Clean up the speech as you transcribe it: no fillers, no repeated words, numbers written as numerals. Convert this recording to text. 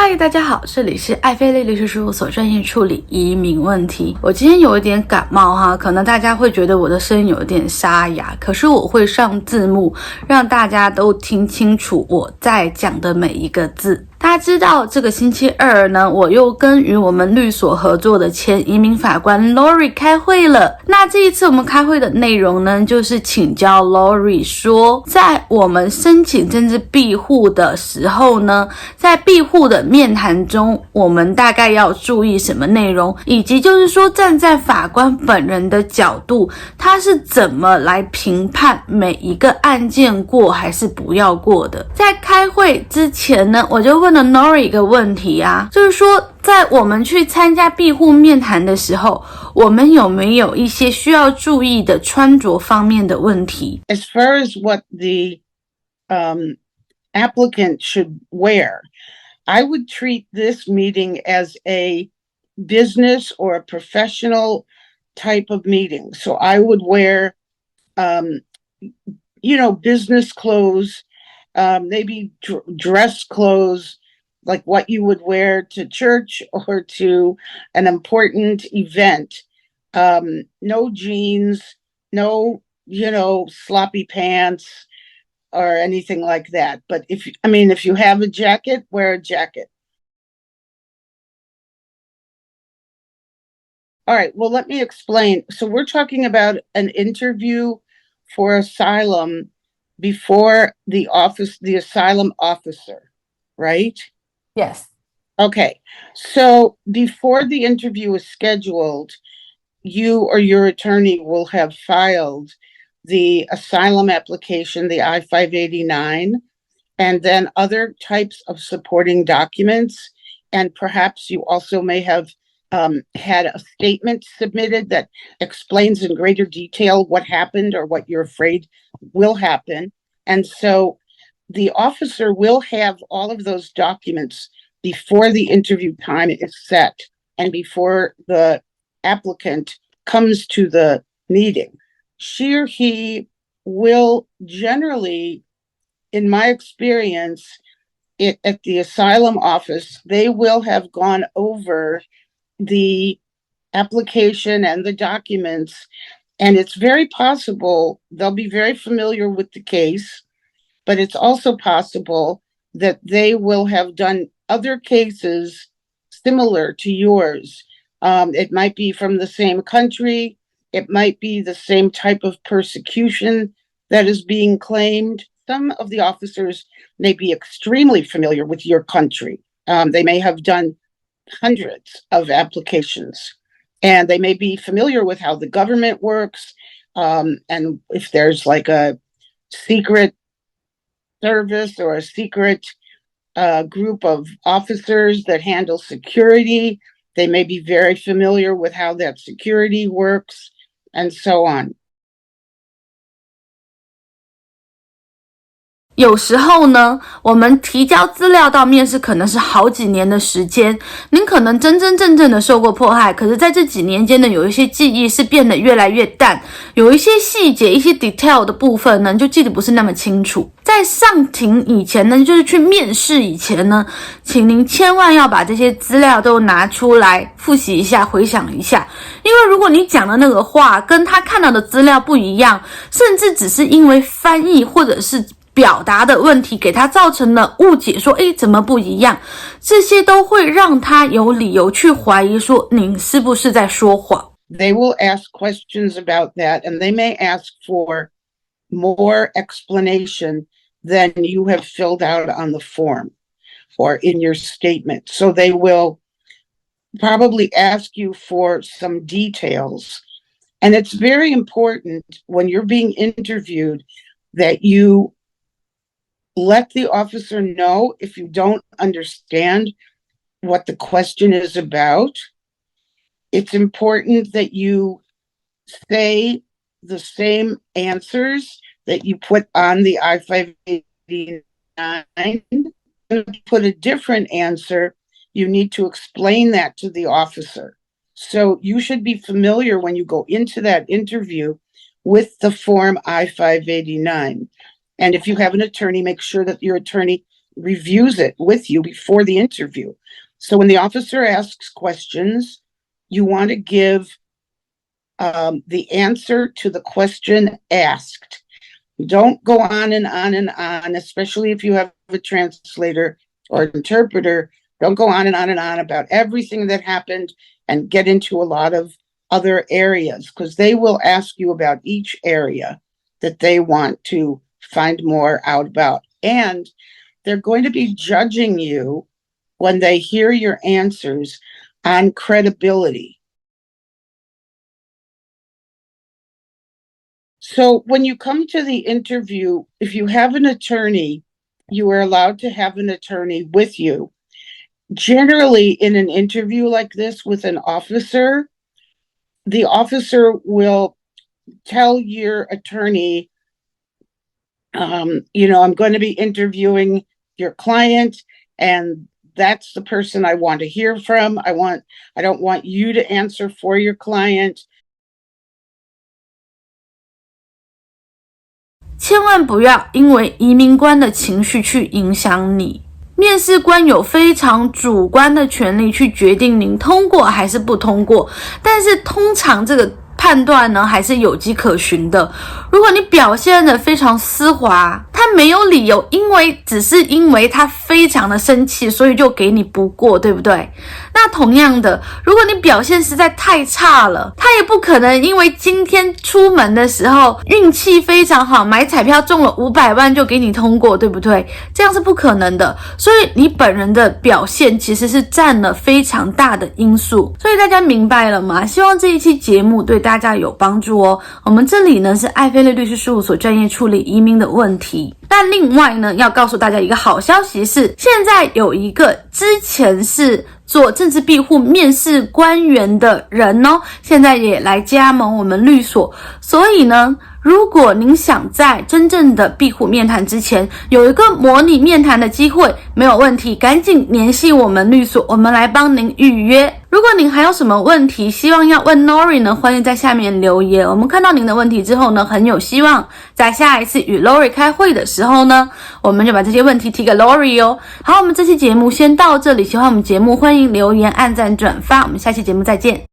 嗨，大家好，这里是艾飞力律师事务所，专业处理移民问题。我今天有一点感冒哈，可能大家会觉得我的声音有点沙哑，可是我会上字幕，让大家都听清楚我在讲的每一个字。大家知道这个星期二呢，我又跟与我们律所合作的前移民法官 Lory 开会了。那这一次我们开会的内容呢，就是请教 Lory 说，在我们申请政治庇护的时候呢，在庇护的面谈中，我们大概要注意什么内容，以及就是说站在法官本人的角度，他是怎么来评判每一个案件过还是不要过的。在开会之前呢，我就问了 Lory 一个问题啊，就是说在我们去参加庇护面谈的时候，我们有没有一些需要注意的穿着方面的问题？ As far as what the applicant should wear, I would treat this meeting as a business or a professional type of meeting. So I would wear, business clothes, maybe dress clothes, like what you would wear to church or to an important event. No jeans, no, sloppy pants or anything like that. But if you have a jacket, wear a jacket. All right, well, let me explain. So we're talking about an interview for asylum before the asylum officer, right? Yes. Okay, so before the interview is scheduled, you or your attorney will have filed the asylum application, the I-589, and then other types of supporting documents. And perhaps you also may have had a statement submitted that explains in greater detail what happened or what you're afraid will happen. And so the officer will have all of those documents before the interview time is set and before the applicant comes to the meeting. She or he will generally, in my experience, at the asylum office, they will have gone over the application and the documents, and it's very possible they'll be very familiar with the case, but it's also possible that they will have done other cases similar to yours. It might be from the same country. It might be the same type of persecution that is being claimed. Some of the officers may be extremely familiar with your country. They may have done hundreds of applications, and they may be familiar with how the government works, and if there's like a secret service or a secret group of officers that handle security, they may be very familiar with how that security works, and so on. 有时候呢，我们提交资料到面试可能是好几年的时间，您可能真真正正的受过迫害，可是在这几年间呢，有一些记忆是变得越来越淡，有一些细节一些 detail 的部分呢，就记得不是那么清楚。在上庭以前呢，就是去面试以前呢，请您千万要把这些资料都拿出来复习一下，回想一下，因为如果你讲的那个话跟他看到的资料不一样，甚至只是因为翻译或者是表达的问题给他造成了误解，说怎么不一样，这些都会让他有理由去怀疑说您是不是在说谎。 They will ask questions about that, and they may ask for more explanation than you have filled out on the form or in your statement. So they will probably ask you for some details. And it's very important when you're being interviewed that you let the officer know if you don't understand what the question is about. It's important that you say the same answers that you put on the I-589. If you put a different answer, you need to explain that to the officer. So you should be familiar when you go into that interview with the form I-589. And if you have an attorney, make sure that your attorney reviews it with you before the interview. So when the officer asks questions, you want to give the answer to the question asked. Don't go on and on and on, especially if you have a translator or interpreter. Don't go on and on and on about everything that happened and get into a lot of other areas, because they will ask you about each area that they want to find more out about. And they're going to be judging you when they hear your answers on credibility. So when you come to the interview, if you have an attorney, you are allowed to have an attorney with you. Generally, in an interview like this with an officer, the officer will tell your attorney, I'm going to be interviewing your client, and that's the person I want to hear from. I don't want you to answer for your client. 千万不要因为移民官的情绪去影响你。面试官有非常主观的权利去决定您通过还是不通过，但是通常这个判断呢还是有迹可循的。如果你表现得非常丝滑，他没有理由只是因为他非常的生气，所以就给你不过，对不对？那同样的，如果你表现实在太差了，他也不可能因为今天出门的时候运气非常好，买彩票中了500万就给你通过，对不对？这样是不可能的。所以你本人的表现其实是占了非常大的因素。所以大家明白了吗？希望这一期节目对大家有帮助哦。我们这里呢是艾飞力律师事务所，专业处理移民的问题。但另外呢，要告诉大家一个好消息是，现在有一个之前是做政治庇护面试官员的人哦，现在也来加盟我们律所。所以呢，如果您想在真正的庇护面谈之前有一个模拟面谈的机会，没有问题，赶紧联系我们律所，我们来帮您预约。如果您还有什么问题希望要问 Lory 呢，欢迎在下面留言。我们看到您的问题之后呢，很有希望在下一次与 Lory 开会的时候呢，我们就把这些问题提给 Lory 哦。好，我们这期节目先到这里，喜欢我们节目欢迎留言、按赞、转发，我们下期节目再见。